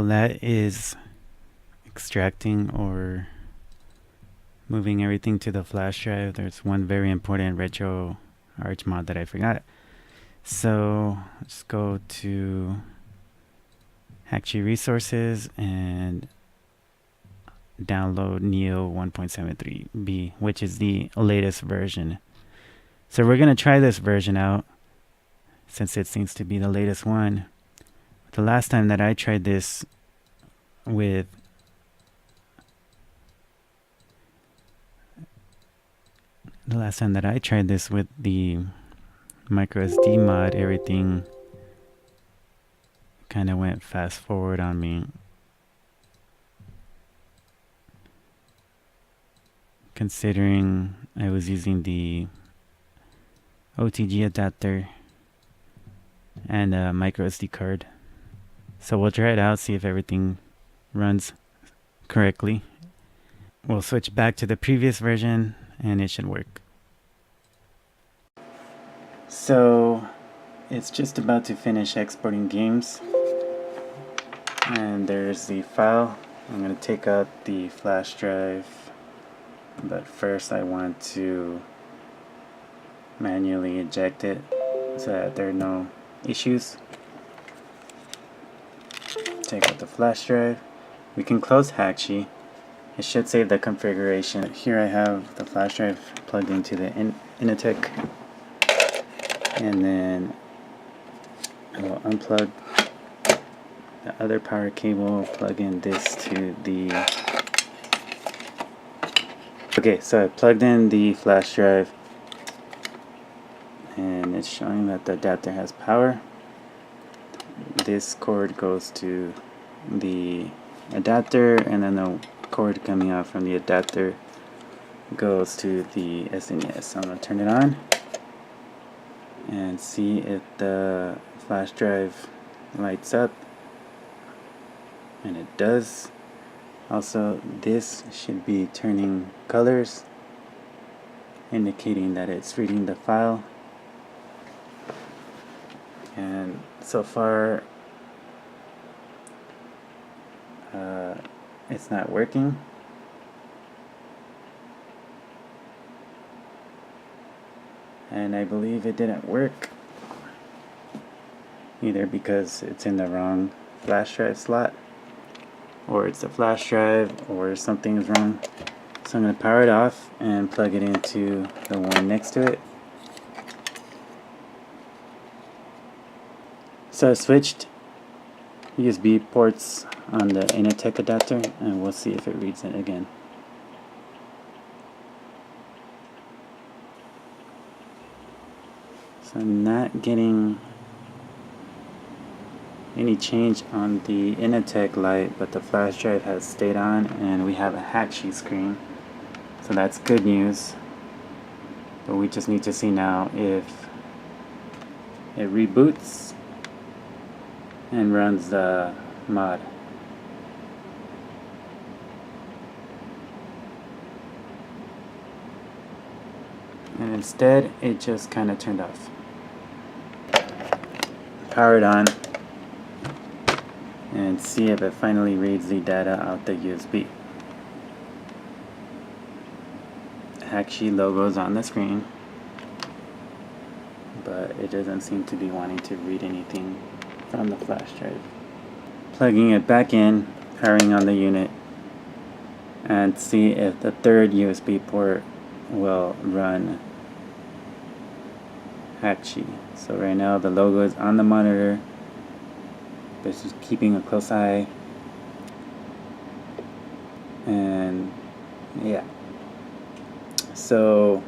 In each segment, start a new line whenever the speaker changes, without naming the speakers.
while that is extracting or moving everything to the flash drive, there's one very important retro arch mod that I forgot. So let's go to Hakchi Resources and download Neo 1.73b, which is the latest version. So we're going to try this version out since it seems to be the latest one. The last time that I tried this with the micro SD mod, everything kind of went fast forward on me, considering I was using the OTG adapter and a micro SD card. So we'll try it out, see if everything runs correctly. We'll switch back to the previous version and it should work. So it's just about to finish exporting games, and there's the file. I'm going to take out the flash drive, but first I want to manually eject it so that there are no issues. Take out the flash drive. We can close Hakchi. It should save the configuration. Here I have the flash drive plugged into the Initech, and then I will unplug the other power cable, plug in this to the... Okay, so I plugged in the flash drive and it's showing that the adapter has power. This cord goes to the adapter, and then the cord coming out from the adapter goes to the SNES. So I'm going to turn it on and see if the flash drive lights up, and it does. Also, this should be turning colors, indicating that it's reading the file. And so far it's not working. And I believe it didn't work either because it's in the wrong flash drive slot, or it's a flash drive, or something is wrong. So I'm going to power it off and plug it into the one next to it. So I switched USB ports on the Initech adapter, and we'll see if it reads it again. So I'm not getting any change on the Initech light, but the flash drive has stayed on, and we have a Hakchi screen. So that's good news. But we just need to see now if it reboots and runs the mod. And instead it just kind of turned off. Power it on and see if it finally reads the data out the USB. Hakchi logo's on the screen, but it doesn't seem to be wanting to read anything from the flash drive. Plugging it back in, powering on the unit, and see if the third USB port will run Hakchi. So right now the logo is on the monitor, but just keeping a close eye. And yeah, so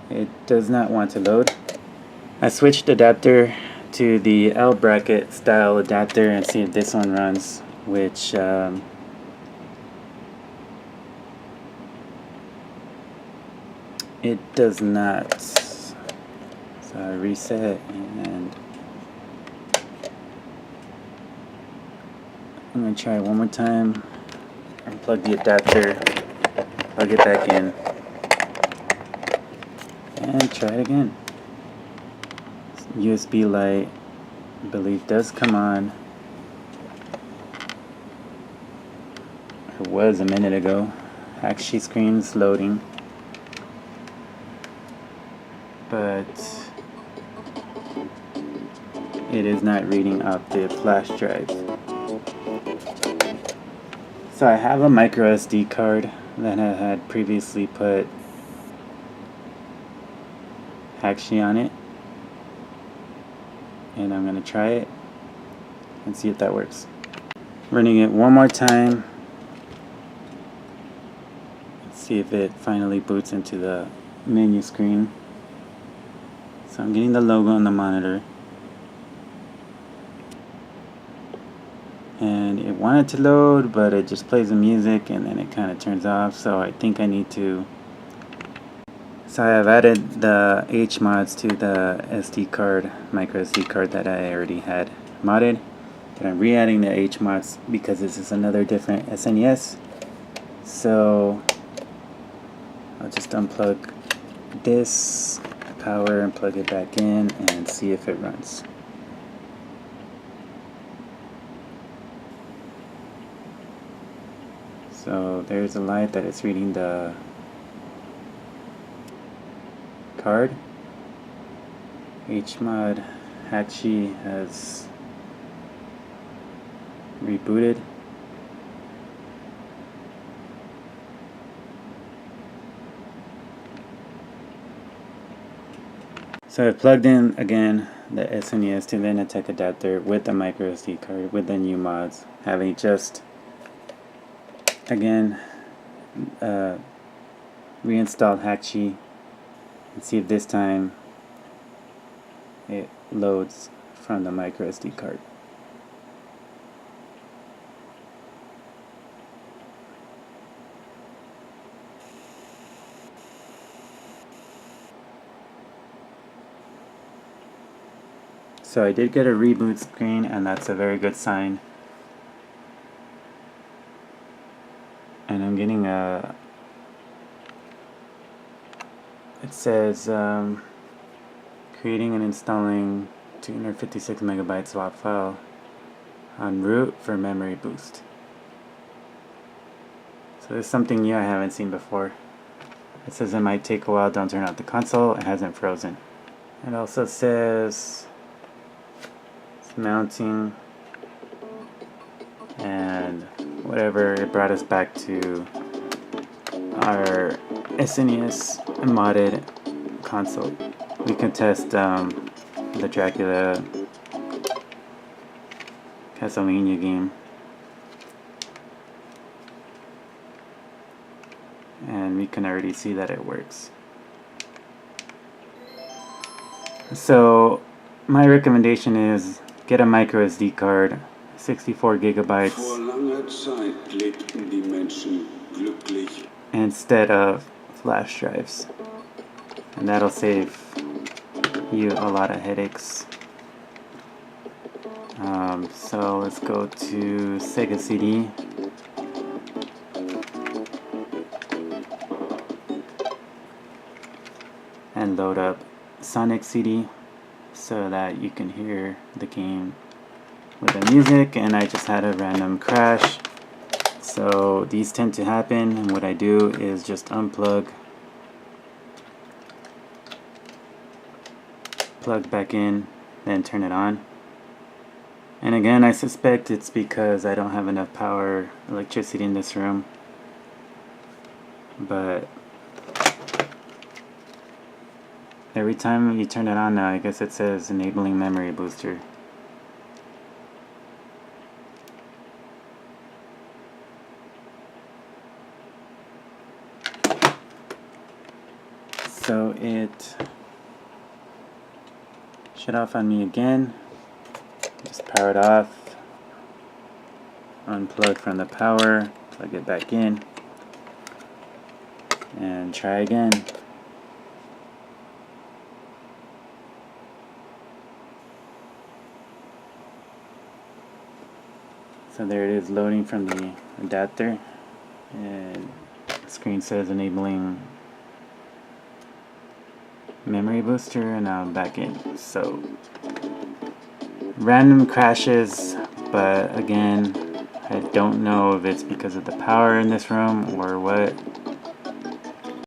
it does not want to load. I switched adapter to the L bracket style adapter and see if this one runs, which it does not. So I reset, and I'm going to try one more time. Unplug the adapter, plug it back in, and try it again. USB light I believe does come on. It was a minute ago. Hakchi screen's loading, but it is not reading out the flash drive. So I have a micro SD card that I had previously put Hakchi on it, and I'm going to try it and see if that works. Running it one more time. Let's see if it finally boots into the menu screen. So I'm getting the logo on the monitor, and it wanted to load, but it just plays the music and then it kind of turns off. So I think I need to. So I have added the H mods to the SD card, micro SD card that I already had modded, but I'm re-adding the H mods because this is another different SNES. So I'll just unplug this power and plug it back in and see if it runs. So there's a light that is reading the card. HMod Hakchi has rebooted. So I plugged in again the SNES to the Initech adapter with the micro SD card with the new mods, having just again reinstalled Hakchi, and see if this time it loads from the micro SD card. So I did get a reboot screen, and that's a very good sign. And I'm getting a, it says creating and installing 256 megabyte swap file en route for memory boost. So there's something new I haven't seen before. It says it might take a while, don't turn off the console, it hasn't frozen. It also says mounting, and whatever, it brought us back to our SNES modded console. We can test the Dracula Castlevania game, and we can already see that it works. So my recommendation is get a micro SD card, 64 gigabytes, instead of flash drives, and that'll save you a lot of headaches. So let's go to SEGA CD. And load up Sonic CD so that you can hear the game with the music. And I just had a random crash, so these tend to happen, and what I do is just unplug, plug back in, then turn it on. And again, I suspect it's because I don't have enough power, electricity in this room, but every time you turn it on now, I guess it says enabling memory booster. So it shut off on me again. Just power it off, unplug from the power, plug it back in, and try again. So there it is, loading from the adapter, and the screen says enabling memory booster, and now I'm back in. So random crashes, but again, I don't know if it's because of the power in this room or what.